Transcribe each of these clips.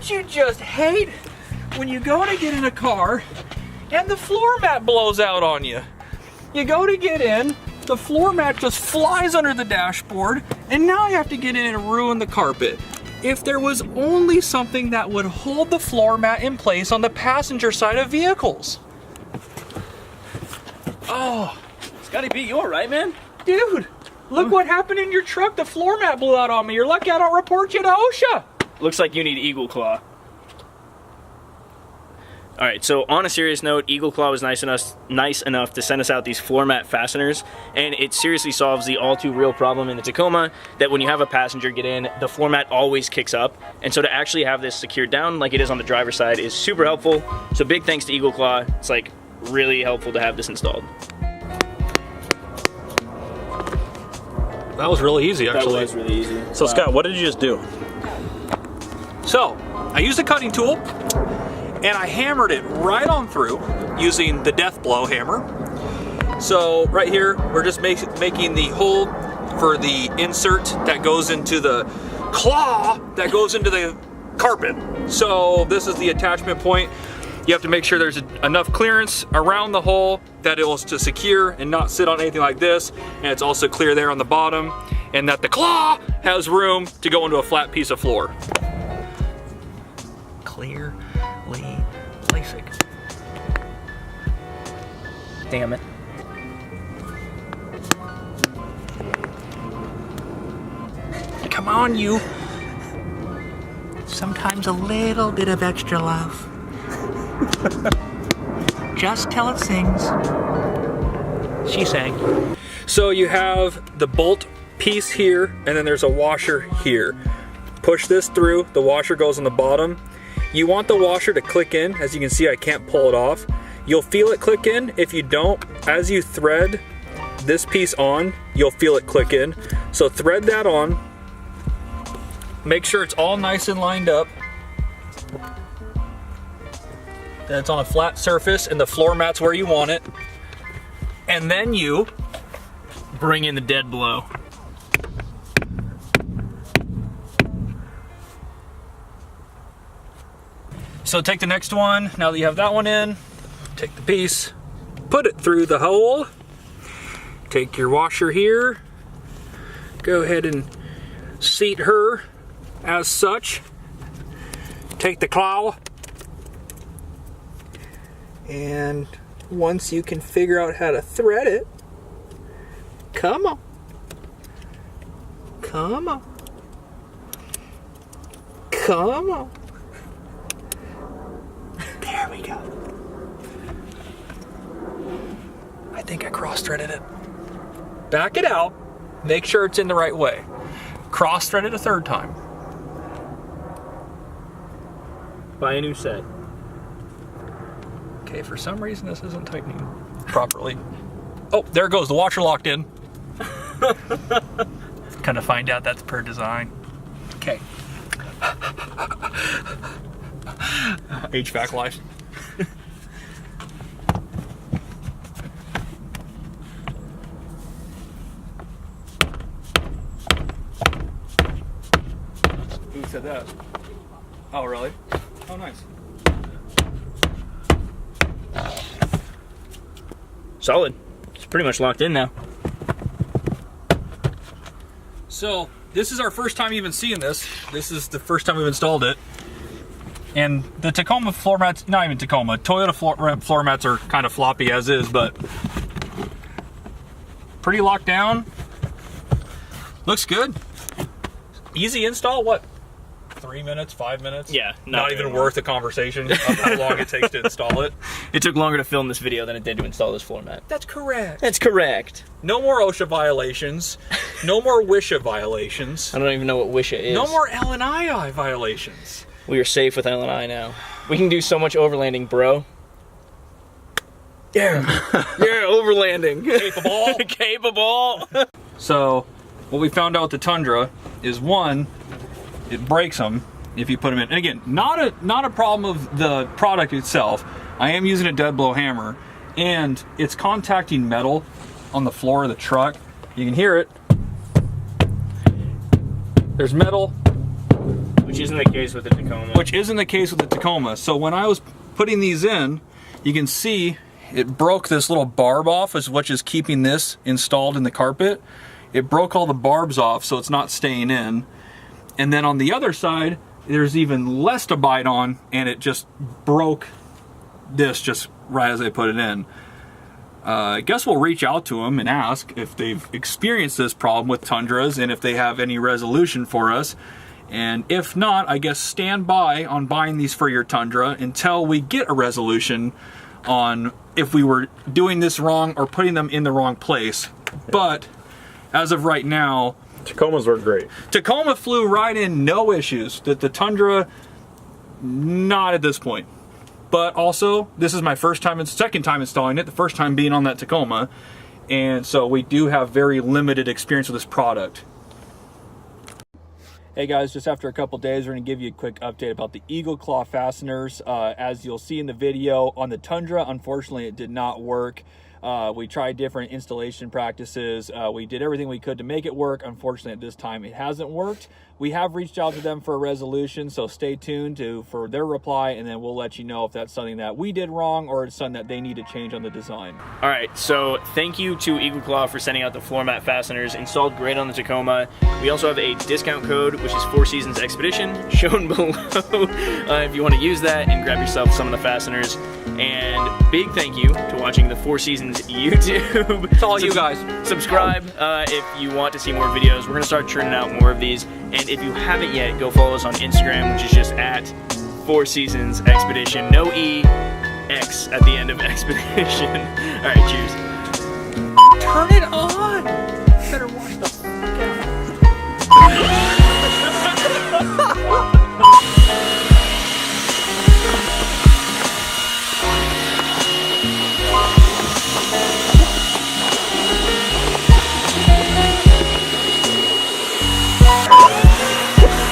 Don't you just hate when you go to get in a car and the floor mat blows out on you? You go to get in, the floor mat just flies under the dashboard, and now you have to get in and ruin the carpet. If there was only something that would hold the floor mat in place on the passenger side of vehicles. Oh, It's gotta be you, right, man? dude, look what happened in your truck. The floor mat blew out on me. You're lucky I don't report you to OSHA. Looks like you need EagleKlaw. All right, so on a serious note, EagleKlaw was nice enough to send us out these floor mat fasteners, and it seriously solves the all too real problem in the Tacoma that when you have a passenger get in, the floor mat always kicks up. And so to actually have this secured down like it is on the driver's side is super helpful. So big thanks to EagleKlaw. It's like really helpful to have this installed. That was really easy, actually. That was really easy. So Scott, what did you just do? So I used a cutting tool and I hammered it right on through using the death blow hammer. So right here, we're just making the hole for the insert that goes into the claw that goes into the carpet. So this is the attachment point. You have to make sure there's enough clearance around the hole that it will to secure and not sit on anything like this. And it's also clear there on the bottom, and that the claw has room to go into a flat piece of floor. Clearly basic. Damn it. Come on, you. Sometimes a little bit of extra love. Just till it sings. She sang. So you have the bolt piece here, and then there's a washer here. Push this through, the washer goes on the bottom. You want the washer to click in. As you can see, I can't pull it off. You'll feel it click in. If you don't, as you thread this piece on, you'll feel it click in. So thread that on. Make sure it's all nice and lined up. Then it's on a flat surface and the floor mat's where you want it. And then you Bring in the dead blow. So take the next one, now that you have that one in, take the piece, put it through the hole, take your washer here, go ahead and seat her as such, take the claw, and once you can figure out how to thread it, come on, come on, come on. There we go. I think I cross-threaded it. Back it out. Make sure it's in the right way. Cross-thread it a third time. Buy a new set. Okay, for some reason this isn't tightening properly. Oh, there it goes. The washer locked in. Kind of find out that's per design. Okay. HVAC life. Who said that? Oh, really? Oh, nice. Solid. It's pretty much locked in now. So, this is our first time even seeing this. This is the first time we've installed it. And the Tacoma floor mats, not even Tacoma, Toyota floor mats are kind of floppy as is, but pretty locked down. Looks good. Easy install, what? 3 minutes, 5 minutes? Yeah. Not even worth a conversation of how long it takes to install it. It took longer to film this video than it did to install this floor mat. That's correct. That's correct. No more OSHA violations. No more WISHA violations. I don't even know what WISHA is. No more L&II violations. We are safe with L&I now. We can do so much overlanding, bro. Yeah. Yeah, overlanding. Capable. Capable. So, what we found out with the Tundra is, one, it breaks them if you put them in. And again, not a problem of the product itself. I am using a dead blow hammer, and it's contacting metal on the floor of the truck. You can hear it. There's metal. Which isn't the case with the Tacoma. Which isn't the case with the Tacoma. So when I was putting these in, you can see it broke this little barb off, which is keeping this installed in the carpet. It broke all the barbs off, so it's not staying in. And then on the other side, there's even less to bite on, and it just broke this just right as I put it in. I guess we'll reach out to them and ask if they've experienced this problem with Tundras and if they have any resolution for us. And if not, I guess stand by on buying these for your Tundra until we get a resolution on if we were doing this wrong or putting them in the wrong place. But as of right now, Tacomas work great. Tacoma flew right in, no issues. The Tundra, not at this point. But also, this is my second time installing it, the first time being on that Tacoma. And so we do have very limited experience with this product. Hey guys, just after a couple days, we're gonna give you a quick update about the EagleKlaw fasteners. As you'll see in the video, on the Tundra, unfortunately it did not work. We tried different installation practices. We did everything we could to make it work. Unfortunately, at this time, it hasn't worked. We have reached out to them for a resolution, so stay tuned for their reply, and then we'll let you know if that's something that we did wrong or it's something that they need to change on the design. All right, so thank you to EagleKlaw for sending out the floor mat fasteners. Installed great on the Tacoma. We also have a discount code, which is 4 Seasons Expedition, shown below if you want to use that and grab yourself some of the fasteners. And big thank you to watching the 4 Seasons YouTube. It's all you guys. Subscribe if you want to see more videos. We're gonna start churning out more of these. And if you haven't yet, go follow us on Instagram, which is just at 4 Seasons Expedition. No E, X at the end of Expedition. All right, cheers. Turn it on! Better watch the fuck out.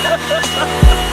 Ha ha ha!